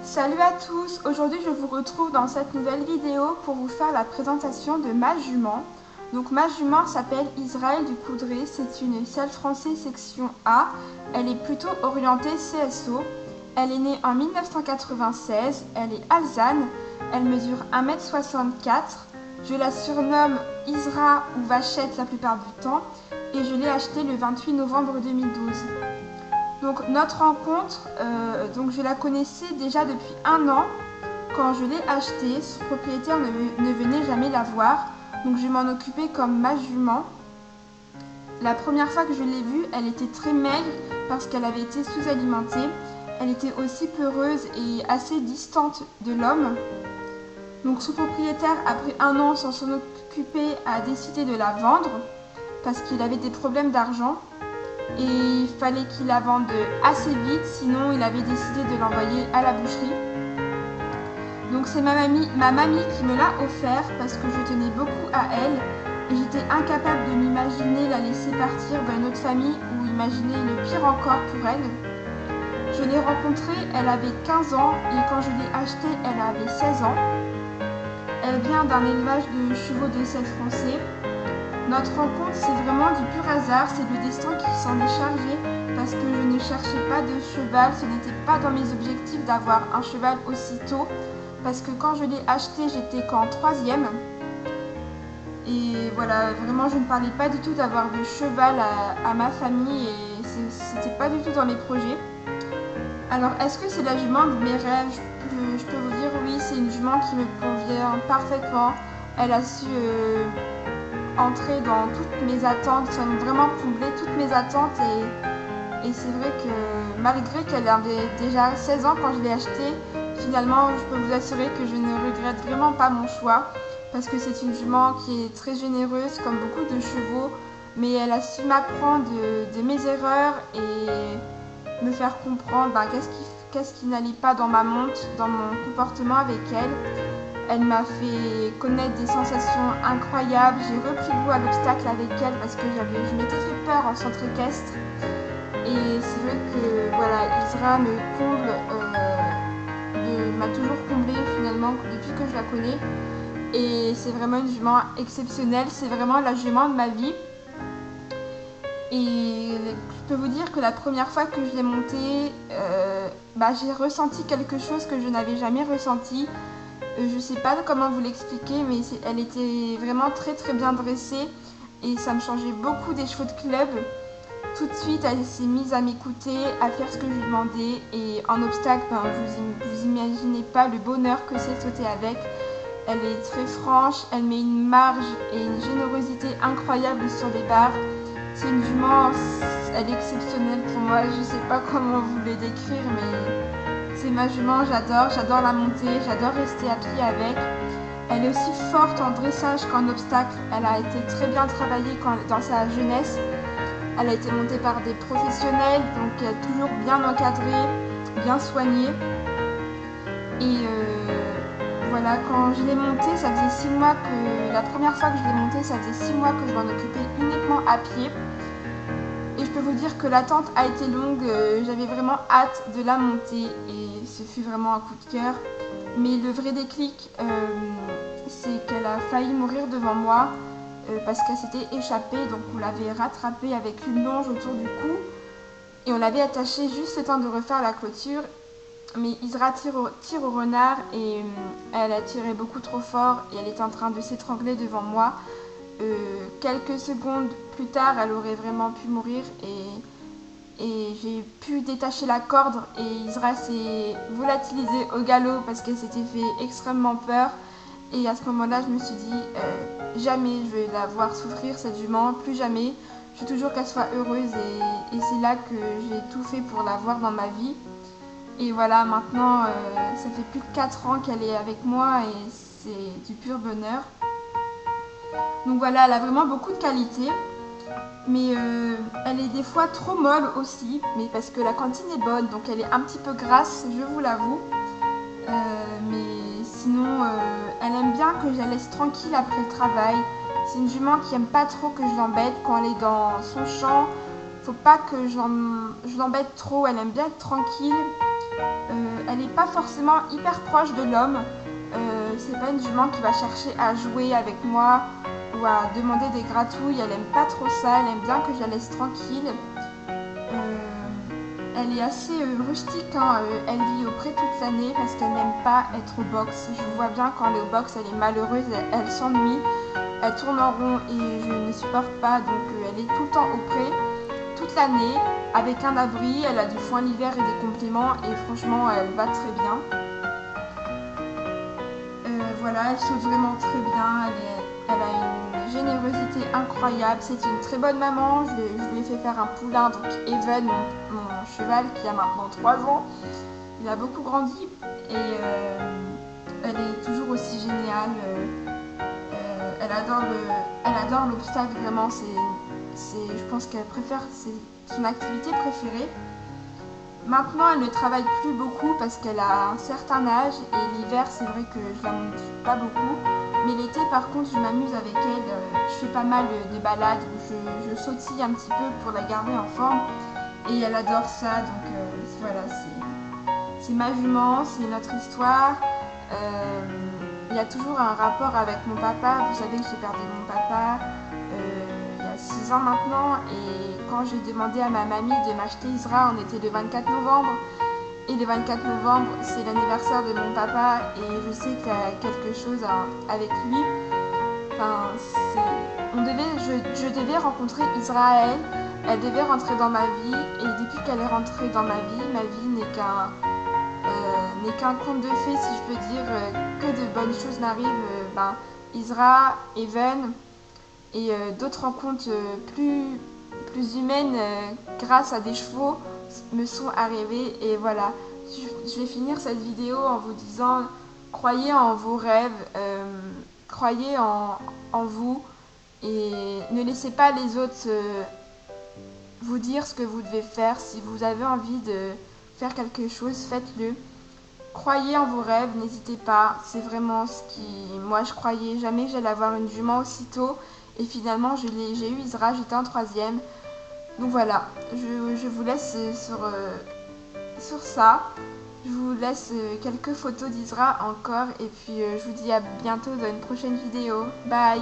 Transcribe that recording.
Salut à tous, aujourd'hui je vous retrouve dans cette nouvelle vidéo pour vous faire la présentation de ma jument. Donc ma jument s'appelle Israël du Coudray, c'est une selle français section A, elle est plutôt orientée CSO. Elle est née en 1996, elle est alezane, elle mesure 1m64, je la surnomme Isra ou Vachette la plupart du temps et je l'ai achetée le 28 novembre 2012. Donc notre rencontre, je la connaissais déjà depuis 1 an. Quand je l'ai achetée, son propriétaire ne venait jamais la voir, donc je m'en occupais comme ma jument. La première fois que je l'ai vue, elle était très maigre parce qu'elle avait été sous-alimentée. Elle était aussi peureuse et assez distante de l'homme. Donc son propriétaire, après 1 an sans s'en occuper, a décidé de la vendre parce qu'il avait des problèmes d'argent. Et il fallait qu'il la vende assez vite, sinon il avait décidé de l'envoyer à la boucherie. Donc c'est ma mamie qui me l'a offert parce que je tenais beaucoup à elle et j'étais incapable de m'imaginer la laisser partir vers une autre famille ou imaginer le pire encore pour elle. Je l'ai rencontrée, elle avait 15 ans et quand je l'ai achetée, elle avait 16 ans. Elle vient d'un élevage de chevaux de selle français. Notre rencontre, c'est vraiment du pur hasard, c'est le destin qui s'en est chargé parce que je ne cherchais pas de cheval, ce n'était pas dans mes objectifs d'avoir un cheval aussitôt parce que quand je l'ai acheté, j'étais qu'en 3e et voilà, vraiment je ne parlais pas du tout d'avoir de cheval à ma famille et c'était pas du tout dans mes projets. Alors, est-ce que c'est la jument de mes rêves? Je peux vous dire oui, c'est une jument qui me convient parfaitement. Elle a su entrer dans toutes mes attentes, ça m'a vraiment comblé toutes mes attentes et c'est vrai que malgré qu'elle avait déjà 16 ans quand je l'ai achetée, finalement je peux vous assurer que je ne regrette vraiment pas mon choix parce que c'est une jument qui est très généreuse comme beaucoup de chevaux, mais elle a su m'apprendre de mes erreurs et me faire comprendre qu'est-ce qui n'allait pas dans ma montre, dans mon comportement avec elle. Elle m'a fait connaître des sensations incroyables. J'ai repris goût à l'obstacle avec elle parce que je m'étais fait peur en centre équestre. Et c'est vrai que voilà, Isra me comble, m'a toujours comblée finalement depuis que je la connais. Et c'est vraiment une jument exceptionnelle. C'est vraiment la jument de ma vie. Et je peux vous dire que la première fois que je l'ai montée, j'ai ressenti quelque chose que je n'avais jamais ressenti. Je sais pas comment vous l'expliquer, mais elle était vraiment très très bien dressée et ça me changeait beaucoup des chevaux de club. Tout de suite, elle s'est mise à m'écouter, à faire ce que je lui demandais et en obstacle, vous imaginez pas le bonheur que c'est sauter avec. Elle est très franche, elle met une marge et une générosité incroyable sur les barres. C'est une jument, elle est exceptionnelle pour moi, je sais pas comment vous les décrire, mais c'est ma jument, j'adore la monter, j'adore rester à pied avec. Elle est aussi forte en dressage qu'en obstacle. Elle a été très bien travaillée dans sa jeunesse. Elle a été montée par des professionnels, donc elle est toujours bien encadrée, bien soignée. Et voilà, quand je l'ai montée, ça faisait 6 mois que... La première fois que je l'ai montée, ça faisait 6 mois que je m'en occupais uniquement à pied. Et je peux vous dire que l'attente a été longue, j'avais vraiment hâte de la monter et ce fut vraiment un coup de cœur. Mais le vrai déclic, c'est qu'elle a failli mourir devant moi parce qu'elle s'était échappée. Donc on l'avait rattrapée avec une longe autour du cou et on l'avait attachée juste le temps de refaire la clôture. Mais Isra tire au renard et elle a tiré beaucoup trop fort et elle est en train de s'étrangler devant moi. Quelques secondes plus tard, elle aurait vraiment pu mourir et j'ai pu détacher la corde et Isra s'est volatilisée au galop parce qu'elle s'était fait extrêmement peur. Et à ce moment-là, je me suis dit, jamais je vais la voir souffrir cette jument, plus jamais. Je veux toujours qu'elle soit heureuse et c'est là que j'ai tout fait pour la voir dans ma vie. Et voilà, maintenant, ça fait plus de 4 ans qu'elle est avec moi et c'est du pur bonheur. Donc voilà, elle a vraiment beaucoup de qualités, mais elle est des fois trop molle aussi, mais parce que la cantine est bonne, donc elle est un petit peu grasse, je vous l'avoue. Mais sinon, elle aime bien que je la laisse tranquille après le travail. C'est une jument qui aime pas trop que je l'embête quand elle est dans son champ. Faut pas que je l'embête trop, elle aime bien être tranquille. Elle n'est pas forcément hyper proche de l'homme. C'est pas une jument qui va chercher à jouer avec moi ou à demander des gratouilles. Elle aime pas trop ça, elle aime bien que je la laisse tranquille. Elle est assez rustique, hein. Elle vit au pré toute l'année parce qu'elle n'aime pas être au box. Je vois bien quand elle est au box, elle est malheureuse, elle s'ennuie, elle tourne en rond et je ne supporte pas. Donc elle est tout le temps au pré, toute l'année, avec un abri. Elle a du foin l'hiver et des compléments et franchement elle va très bien. Voilà, elle saute vraiment très bien, elle a une générosité incroyable, c'est une très bonne maman. Je lui ai fait faire un poulain, donc Even, mon cheval qui a maintenant 3 ans, il a beaucoup grandi et elle est toujours aussi géniale. Elle adore l'obstacle, vraiment, je pense qu'elle préfère, c'est son activité préférée. Maintenant, elle ne travaille plus beaucoup parce qu'elle a un certain âge et l'hiver, c'est vrai que je la monte pas beaucoup. Mais l'été, par contre, je m'amuse avec elle. Je fais pas mal de balades où je sautille un petit peu pour la garder en forme. Et elle adore ça, donc voilà, c'est ma jument, c'est notre histoire. Il y a toujours un rapport avec mon papa. Vous savez que j'ai perdu mon papa il y a 6 ans maintenant. Et quand j'ai demandé à ma mamie de m'acheter Isra, on était le 24 novembre. Et le 24 novembre, c'est l'anniversaire de mon papa. Et je sais qu'il y a quelque chose avec lui. Enfin, je devais rencontrer Israël. Elle devait rentrer dans ma vie. Et depuis qu'elle est rentrée dans ma vie n'est qu'un conte de fées, si je peux dire. Que de bonnes choses n'arrivent. Isra, Even et d'autres rencontres plus humaines grâce à des chevaux me sont arrivées. Et voilà, je vais finir cette vidéo en vous disant, croyez en vos rêves, croyez en vous et ne laissez pas les autres vous dire ce que vous devez faire. Si vous avez envie de faire quelque chose, faites-le. Croyez en vos rêves, n'hésitez pas. C'est vraiment ce qui... Moi, je croyais jamais que j'allais avoir une jument aussitôt. Et finalement, j'ai eu Isra, j'étais en 3e. Donc voilà, je vous laisse sur ça. Je vous laisse quelques photos d'Isra encore. Et puis, je vous dis à bientôt dans une prochaine vidéo. Bye!